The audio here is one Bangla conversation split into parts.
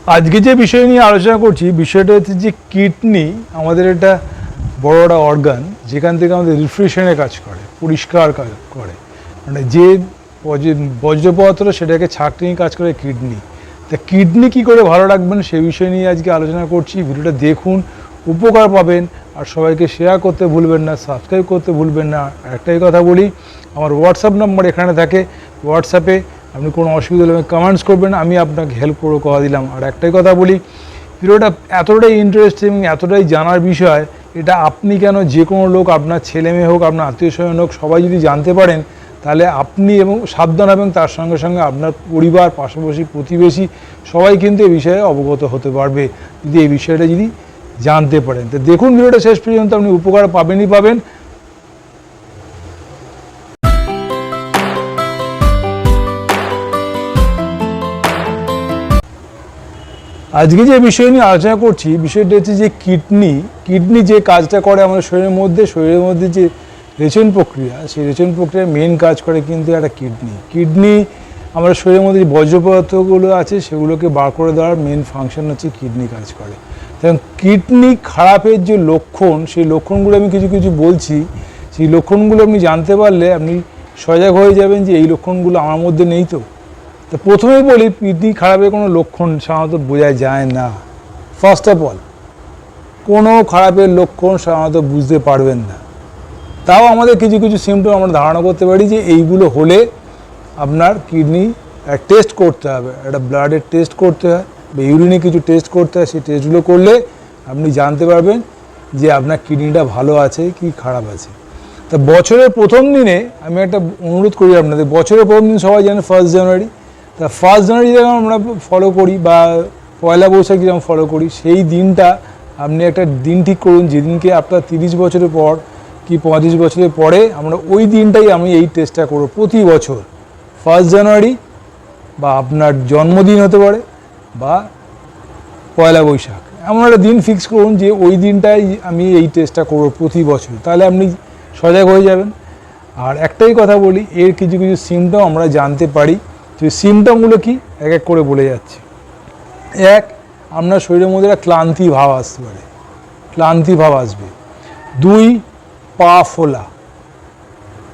আজকে যে বিষয় নিয়ে আলোচনা করছি বিষয়টা হচ্ছে যে কিডনি আমাদের একটা বড় একটা অর্গান, যেখান থেকে আমাদের রিফ্রিজারেশনের কাজ করে, পরিষ্কার কাজ করে, মানে যে বর্জ্য পদার্থটা সেটাকে ছাঁকতে নিয়ে কাজ করে কিডনি। তা কিডনি কী করে ভালো রাখবেন সেই বিষয় নিয়ে আজকে আলোচনা করছি। ভিডিওটা দেখুন, উপকার পাবেন। আর সবাইকে শেয়ার করতে ভুলবেন না, সাবস্ক্রাইব করতে ভুলবেন না। একটাই কথা বলি, আমার হোয়াটসঅ্যাপ নাম্বার এখানে থাকে, হোয়াটসঅ্যাপে আপনি কোনো অসুবিধা হলে কমেন্টস করবেন, আমি আপনাকে হেল্প করে কথা দিলাম। আর একটাই কথা বলি, ভিডিওটা এতটাই ইন্টারেস্টিং, এতটাই জানার বিষয়, এটা আপনি কেন, যে কোনো লোক, আপনার ছেলে মেয়ে হোক, আপনার আত্মীয় স্বজন হোক, সবাই যদি জানতে পারেন তাহলে আপনি এবং সাবধান হবেন, তার সঙ্গে সঙ্গে আপনার পরিবার, পাশাপাশি প্রতিবেশী সবাই কিন্তু এই বিষয়ে অবগত হতে পারবে যদি এই বিষয়টা যদি জানতে পারেন। তো দেখুন ভিডিওটা শেষ পর্যন্ত, আপনি উপকার পাবেনই পাবেন। আজকে যে বিষয় নিয়ে আলোচনা করছি বিষয়টা হচ্ছে যে কিডনি যে কাজটা করে আমাদের শরীরের মধ্যে যে রেচন প্রক্রিয়া, সেই রেচন প্রক্রিয়ার মেন কাজ করে কিন্তু একটা কিডনি আমাদের শরীরের মধ্যে যে বর্জ্য পদার্থগুলো আছে সেগুলোকে বার করে দেওয়ার মেন ফাংশন হচ্ছে কিডনি কাজ করে। কারণ কিডনি খারাপের যে লক্ষণ, সেই লক্ষণগুলো আমি কিছু কিছু বলছি, সেই লক্ষণগুলো আপনি জানতে পারলে আপনি সজাগ হয়ে যাবেন যে এই লক্ষণগুলো আমার মধ্যে নেই। তো প্রথমেই বলি, কিডনি খারাপের কোনো লক্ষণ সাধারণত বোঝা যায় না। ফার্স্ট অফ অল, কোনো খারাপের লক্ষণ সাধারণত বুঝতে পারবেন না। তাও আমাদের কিছু কিছু সিমটম আমরা ধারণা করতে পারি যে এইগুলো হলে আপনার কিডনি টেস্ট করতে হবে, একটা ব্লাডের টেস্ট করতে হয় বা ইউরিনে কিছু টেস্ট করতে হয়। সেই টেস্টগুলো করলে আপনি জানতে পারবেন যে আপনার কিডনিটা ভালো আছে কি খারাপ আছে। তা বছরের প্রথম দিনে আমি একটা অনুরোধ করি আপনাদের, বছরের প্রথম দিন সবাই জানেন 1 জানুয়ারি। তা 1 জানুয়ারি যেমন আমরা ফলো করি বা পয়লা বৈশাখ যেমন ফলো করি, সেই দিনটা আপনি একটা দিন ঠিক করুন যেদিনকে আপনার 30 বছরের পর কি 35 বছরের পরে আমরা ওই দিনটাই আমি এই টেস্টটা করব প্রতি বছর। 1 জানুয়ারি বা আপনার জন্মদিন হতে পারে বা পয়লা বৈশাখ, এমন একটা দিন ফিক্স করুন যে ওই দিনটাই আমি এই টেস্টটা করব প্রতি বছর, তাহলে আপনি সজাগ হয়ে যাবেন। আর একটাই কথা বলি, এর কিছু কিছু সিমটম আমরা জানতে পারি। তো সিমটমগুলো কি এক এক করে বলে যাচ্ছি। এক, আপনার শরীরের মধ্যে একটা ক্লান্তি ভাব আসতে পারে, ক্লান্তি ভাব আসবে। 2, পা ফোলা,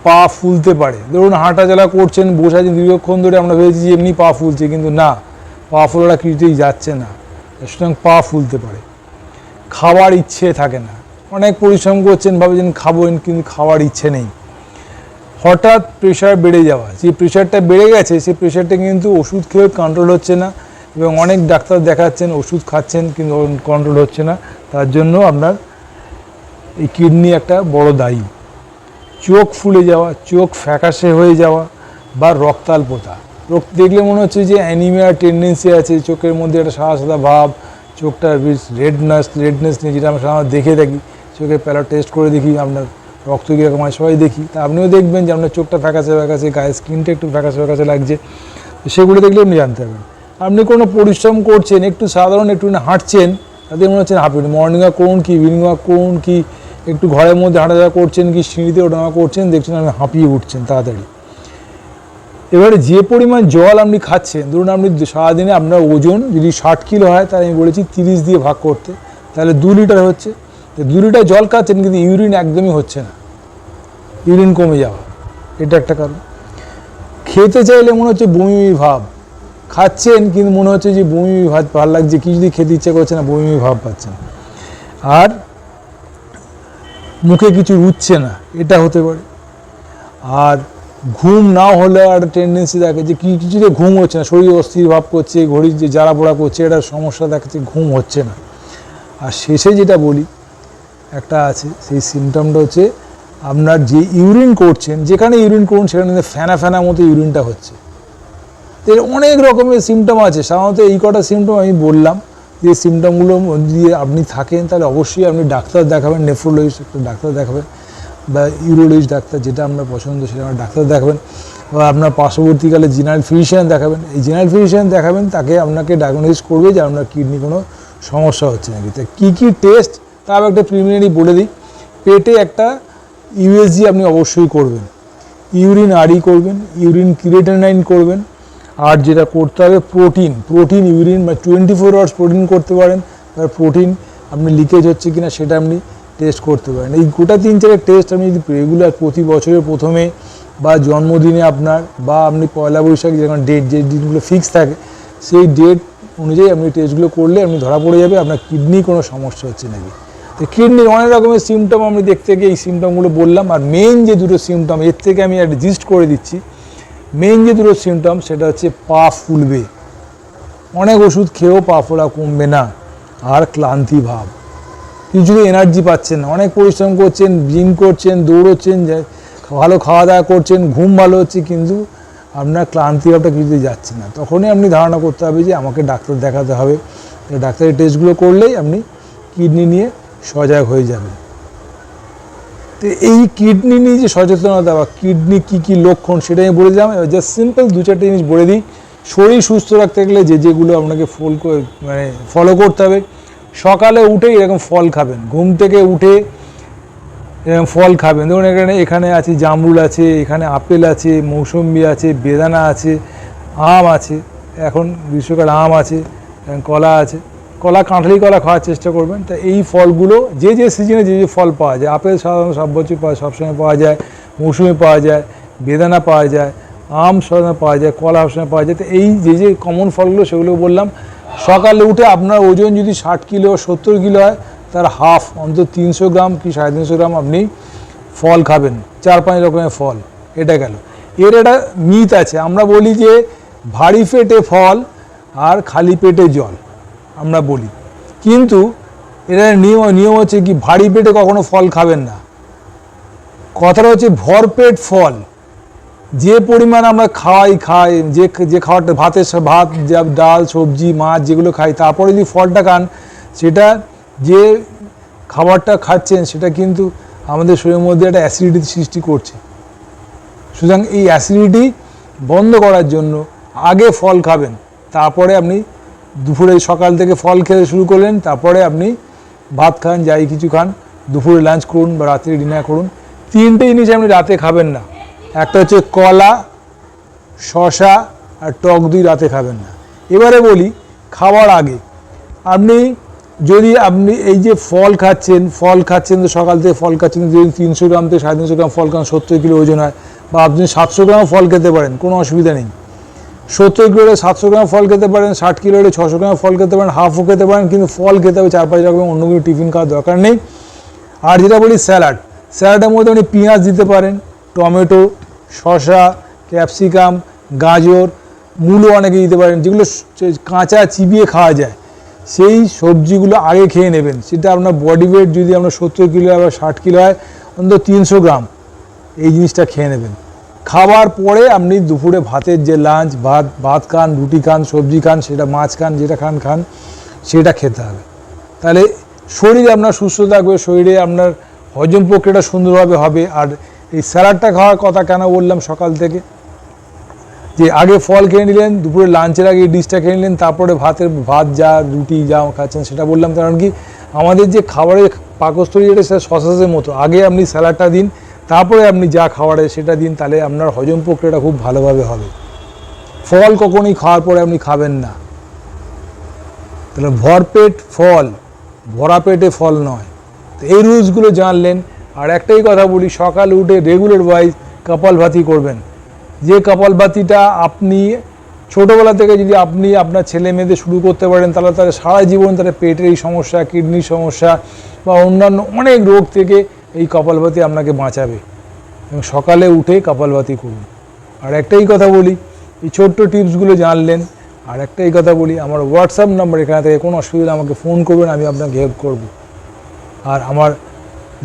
পা ফুলতে পারে। ধরুন হাঁটা চলা করছেন, বসে আছেন দীর্ঘক্ষণ ধরে, আমরা ভেবেছি যে এমনি পা ফুলছে, কিন্তু না, পা ফোলাটা কিছুতেই যাচ্ছে না, সুতরাং পা ফুলতে পারে। খাওয়ার ইচ্ছে থাকে না, অনেক পরিশ্রম করছেন, ভাবছেন খাবেন কিন্তু খাওয়ার ইচ্ছে নেই। হঠাৎ প্রেশার বেড়ে যাওয়া, যে প্রেশারটা বেড়ে গেছে সেই প্রেশারটা কিন্তু ওষুধ খেয়েও কন্ট্রোল হচ্ছে না, এবং অনেক ডাক্তার দেখাচ্ছেন, ওষুধ খাচ্ছেন কিন্তু কন্ট্রোল হচ্ছে না। তার জন্য আপনার এই কিডনি একটা বড় দায়ী। চোখ ফুলে যাওয়া, চোখ ফ্যাকাশে হয়ে যাওয়া বা রক্তাল্পতা, রক্ত দেখলে মনে হচ্ছে যে অ্যানিমিয়ার টেন্ডেন্সি আছে, চোখের মধ্যে একটা সাদা সাদা ভাব, চোখটা বেশ রেডনেস নিয়ে, যেটা আমরা সাধারণত দেখে থাকি, চোখের প্যালা টেস্ট করে দেখি, আপনার রক্ত কীরকম হয় সবাই দেখি। তা আপনিও দেখবেন যে আপনার চোখটা ফ্যাকাশে, গায়ের স্কিনটা একটু ফ্যাকাশে লাগছে, সেগুলো দেখলে আপনি জানতে পারবেন। আপনি কোনো পরিশ্রম করছেন, একটু সাধারণ একটু হাঁটছেন, তাতে মনে হচ্ছে হাঁপিয়ে, মর্নিং ওয়াক করুন কি ইভিনিং ওয়াক করুন কি একটু ঘরের মধ্যে হাঁটাচলা করছেন কি সিঁড়িতে ওঠানামা করছেন, দেখছেন আপনি হাঁপিয়ে উঠছেন তাড়াতাড়ি। এবারে যে পরিমাণ জল আপনি খাচ্ছেন, ধরুন আপনি সারাদিনে আপনার ওজন যদি 60 কিলো হয়, তাহলে আমি বলেছি 30 দিয়ে ভাগ করতে, তাহলে 2 লিটার হচ্ছে। তো 2 লিটার জল খাচ্ছেন কিন্তু ইউরিন একদমই হচ্ছে না, ইউরিন কমে যাওয়া, এটা একটা কারণ। খেতে চাইলে মনে হচ্ছে বমি ভাব, খাচ্ছেন কিন্তু মনে হচ্ছে যে বমি ভাব ভালো লাগছে, কি যদি খেতে ইচ্ছা করছে না, বমি ভাব পাচ্ছেন। আর মুখে কিছু রুচছে না, এটা হতে পারে। আর ঘুম না হলে একটা টেন্ডেন্সি থাকে যে কিছুতে ঘুম হচ্ছে না, শরীর অস্থির ভাব করছে, ঘড়ির যে জ্বালা পোড়া করছে, এটার সমস্যা দেখাচ্ছে, ঘুম হচ্ছে না। আর শেষে যেটা বলি একটা আছে, সেই সিমটমটা হচ্ছে আপনার যে ইউরিন করছেন, যেখানে ইউরিন করুন সেখানে ফেনা ফেনা মতো ইউরিনটা হচ্ছে। এর অনেক রকমের সিমটম আছে, সাধারণত এই কটা সিমটম আমি বললাম। যে সিমটমগুলো যদি আপনি থাকেন তাহলে অবশ্যই আপনি ডাক্তার দেখাবেন, নেফ্রোলজিস্ট একটা ডাক্তার দেখাবেন বা ইউরোলজিস্ট ডাক্তার, যেটা আপনার পছন্দ সেটা আমার ডাক্তার দেখাবেন, বা আপনার পার্শ্ববর্তীকালে জেনারেল ফিজিশিয়ান দেখাবেন। এই জেনারেল ফিজিশিয়ান দেখাবেন, তাকে আপনাকে ডায়াগনোসিস করবে যে আপনার কিডনি কোনো সমস্যা হচ্ছে নাকি। তো কী কী টেস্ট তা আমি একটা প্রিলিমিনারি বলে দিই। পেটে একটা ইউএসজি আপনি অবশ্যই করবেন, ইউরিন আরই করবেন, ইউরিন ক্রিয়েটিনিন করবেন, আর যেটা করতে হবে প্রোটিন ইউরিন বা 24 আওয়ার্স প্রোটিন করতে পারেন, আর প্রোটিন আপনি লিকেজ হচ্ছে কিনা সেটা আপনি টেস্ট করতে পারেন। এই গোটা 3-4 টেস্ট আপনি যদি রেগুলার প্রতি বছরের প্রথমে বা জন্মদিনে আপনার, বা আপনি পয়লা বৈশাখ যখন ডেট, যে দিনগুলো ফিক্স থাকে সেই ডেট অনুযায়ী আপনি টেস্টগুলো করলে আপনি ধরা পড়ে যাবে আপনার কিডনি কোনো সমস্যা হচ্ছে নাকি। তো কিডনির অনেক রকমের সিমটম আমি দেখতে গিয়ে এই সিমটমগুলো বললাম। আর মেইন যে দুটো সিমটম, এর থেকে আমি একটা জিস্ট করে দিচ্ছি, মেইন যে দুটো সিমটম সেটা হচ্ছে পা ফুলবে, অনেক ওষুধ খেয়েও পা ফোলা কমবে না, আর ক্লান্তি ভাব, কিছুতে এনার্জি পাচ্ছেন না, অনেক পরিশ্রম করছেন, জিম করছেন, দৌড়চ্ছেন, ভালো খাওয়া দাওয়া করছেন, ঘুম ভালো হচ্ছে, কিন্তু আপনার ক্লান্তি ভাবটা কিছুতে যাচ্ছে না। তখনই আপনি ধারণা করতে হবে যে আমাকে ডাক্তার দেখাতে হবে। ডাক্তারের টেস্টগুলো করলেই আপনি কিডনি নিয়ে সজাগ হয়ে যাবেন। তো এই কিডনি নিয়ে যে সচেতনতা বা কিডনি কী কী লক্ষণ সেটা আমি বলে দিলাম। এবার জাস্ট সিম্পল 2-4টে জিনিস বলে দিই। শরীর সুস্থ রাখতে গেলে যেগুলো আপনাকে ফলো করতে হবে, সকালে উঠে এরকম ফল খাবেন, ঘুম থেকে উঠে এরকম ফল খাবেন। দেখুন এখানে আছে জামরুল আছে, এখানে আপেল আছে, মৌসুম্বি আছে, বেদানা আছে, আম আছে, এখন গ্রীষ্মকাল আম আছে, কলা আছে, কাঁঠালি কলা খাওয়ার চেষ্টা করবেন। তা এই ফলগুলো যে সিজনে যে ফল পাওয়া যায়, আপেল সাধারণত সব বছর সবসময় পাওয়া যায়, মৌসুমি পাওয়া যায়, বেদানা পাওয়া যায়, আম সবসময় পাওয়া যায়, কলা সবসময় পাওয়া যায়। তো এই যে কমন ফলগুলো সেগুলো বললাম। সকালে উঠে আপনার ওজন যদি 60 কিলো 70 কিলো হয়, তার হাফ অন্তত 300 গ্রাম কি 350 গ্রাম আপনি ফল খাবেন, 4-5 রকমের ফল। এটা গেল। এর একটা মিথ আছে, আমরা বলি যে ভারী পেটে ফল আর খালি পেটে জল, আমরা বলি, কিন্তু এর নিয়ম হচ্ছে কি, ভারী পেটে কখনো ফল খাবেন না। কথাটা হচ্ছে ভরপেট ফল, যে পরিমাণ আমরা খাই যে খাবারটা ভাত, ডাল, সবজি, মাছ যেগুলো খাই, তারপরে যদি ফলটা খান, সেটা যে খাবারটা খাচ্ছেন সেটা কিন্তু আমাদের শরীরের মধ্যে একটা অ্যাসিডিটি সৃষ্টি করছে। সুতরাং এই অ্যাসিডিটি বন্ধ করার জন্য আগে ফল খাবেন, তারপরে আপনি দুপুরে সকাল থেকে ফল খেতে শুরু করলেন, তারপরে আপনি ভাত খান, যাই কিছু খান, দুপুরে লাঞ্চ করুন বা রাত্রে ডিনার করুন। 3টে জিনিস আপনি রাতে খাবেন না। একটা হচ্ছে কলা, শশা আর টক দই রাতে খাবেন না। এবারে বলি খাওয়ার আগে যদি আপনি এই যে ফল খাচ্ছেন তো সকাল থেকে ফল খাচ্ছেন, যদি 300 গ্রাম থেকে 350 গ্রাম ফল খান, 70 কিলো ওজন হয়, বা আপনি 700 গ্রাম ফল খেতে পারেন, কোনো অসুবিধা নেই। 70 কিলো 700 গ্রাম ফল খেতে পারেন, 60 কিলো 600 গ্রাম ফল খেতে পারেন, হাফও খেতে পারেন, কিন্তু ফল খেতে হবে 4-5 রকম, অন্য কিছু টিফিন খাওয়ার দরকার নেই। আর যেটা বলি স্যালাডের মধ্যে আপনি পেঁয়াজ দিতে পারেন, টমেটো, শসা, ক্যাপসিকাম, গাজর, মূলো অনেকে দিতে পারেন, যেগুলো কাঁচা চিবিয়ে খাওয়া যায়, সেই সবজিগুলো আগে খেয়ে নেবেন। সেটা আপনার বডি ওয়েট যদি আপনার 70 কিলো বা 60 কিলো হয়, অন্তত 300 গ্রাম এই জিনিসটা খেয়ে নেবেন। খাবার পরে আপনি দুপুরে ভাতের যে লাঞ্চ, ভাত খান, রুটি খান, সবজি খান, সেটা মাছ খান, যেটা খান সেটা খেতে হবে। তাহলে শরীর আপনার সুস্থ থাকবে, শরীরে আপনার হজম প্রক্রিয়াটা সুন্দরভাবে হবে। আর এই স্যালাডটা খাওয়ার কথা কেন বললাম সকাল থেকে, যে আগে ফল খেয়ে নিলেন, দুপুরে লাঞ্চের আগে এই ডিশটা খেয়ে নিলেন, তারপরে ভাত যা রুটি যা খাচ্ছেন সেটা বললাম। কারণ কি, আমাদের যে খাবারের পাকস্থলী যেটা সেটা সসের মতো, আগে আপনি স্যালাডটা দিন, তারপরে আপনি যা খাবারে সেটা দিন, তাহলে আপনার হজম প্রক্রিয়াটা খুব ভালোভাবে হবে। ফল কখনই খাওয়ার পরে আপনি খাবেন না। তাহলে ভরপেট ফল, ভরা পেটে ফল নয়। তো এই রুলসগুলো জানলেন। আর একটাই কথা বলি, সকালে উঠে রেগুলার ওয়াইজ কপালভাতি করবেন। যে কপালভাতিটা আপনি ছোটোবেলা থেকে যদি আপনি আপনার ছেলে মেয়েদের শুরু করতে পারেন, তাহলে তারা সারা জীবন তারা পেটের এই সমস্যা, কিডনির সমস্যা বা অন্যান্য অনেক রোগ থেকে এই কপালভাতি আপনাকে বাঁচাবে। এবং সকালে উঠে কপালভাতি করুন। আর একটাই কথা বলি, এই ছোট্ট টিপসগুলো জানলেন। আর একটাই কথা বলি, আমার হোয়াটসঅ্যাপ নাম্বার, এখানে থেকে কোনো অসুবিধা আমাকে ফোন করবেন, আমি আপনাকে হেল্প করব। আর আমার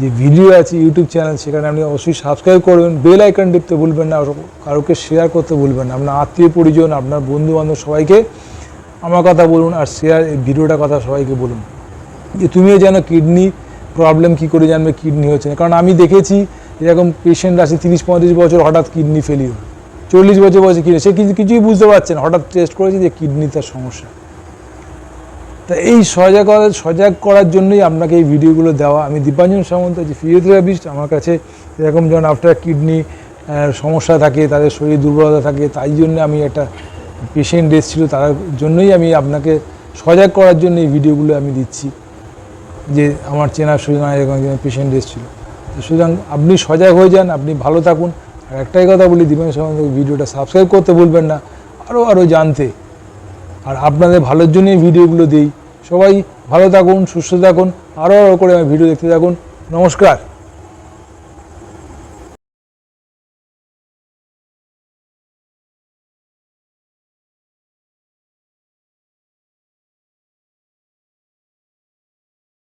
যে ভিডিও আছে ইউটিউব চ্যানেল, সেখানে আপনি অবশ্যই সাবস্ক্রাইব করবেন, বেল আইকন টিপতে ভুলবেন না, কারোকে শেয়ার করতে ভুলবেন না। আপনার আত্মীয় পরিজন, আপনার বন্ধুবান্ধব সবাইকে আমার কথা বলুন, আর এই ভিডিওটার কথা সবাইকে বলুন, যে তুমিও যেন কিডনি প্রবলেম কী করে জানবে কিডনি হচ্ছে না। কারণ আমি দেখেছি এরকম পেশেন্ট আছে 30-35 বছর, হঠাৎ কিডনি ফেলিওর, 40 বছর বয়সে কিডনি, সে কিছুই বুঝতে পারছে না, হঠাৎ টেস্ট করেছে যে কিডনি তার সমস্যা। তা এই সজাগ করার জন্যই আপনাকে এই ভিডিওগুলো দেওয়া। আমি দীপাঞ্জন সামন্ত, যে ফিজিওথেরাপিস্ট। আমার কাছে এরকম যখন আফটার কিডনি সমস্যা থাকে, তাদের শরীর দুর্বলতা থাকে, তাই জন্য আমি একটা পেশেন্ট এসেছিলো, তার জন্যই আমি আপনাকে সজাগ করার জন্য এই ভিডিওগুলো আমি দিচ্ছি, যে আমার চেনার সুযোগ এরকম একজন পেশেন্ট এসেছিলো। সুতরাং আপনি সজাগ হয়ে যান, আপনি ভালো থাকুন। আর একটাই কথা বলি, দীপাঙ্কর সামন্ত ভিডিওটা সাবস্ক্রাইব করতে ভুলবেন না, আরও জানতে। আর আপনাদের ভালোর জন্যই ভিডিওগুলো দিই। সবাই ভালো থাকুন, সুস্থ থাকুন, আরও করে আমি ভিডিও দেখতে থাকুন। নমস্কার।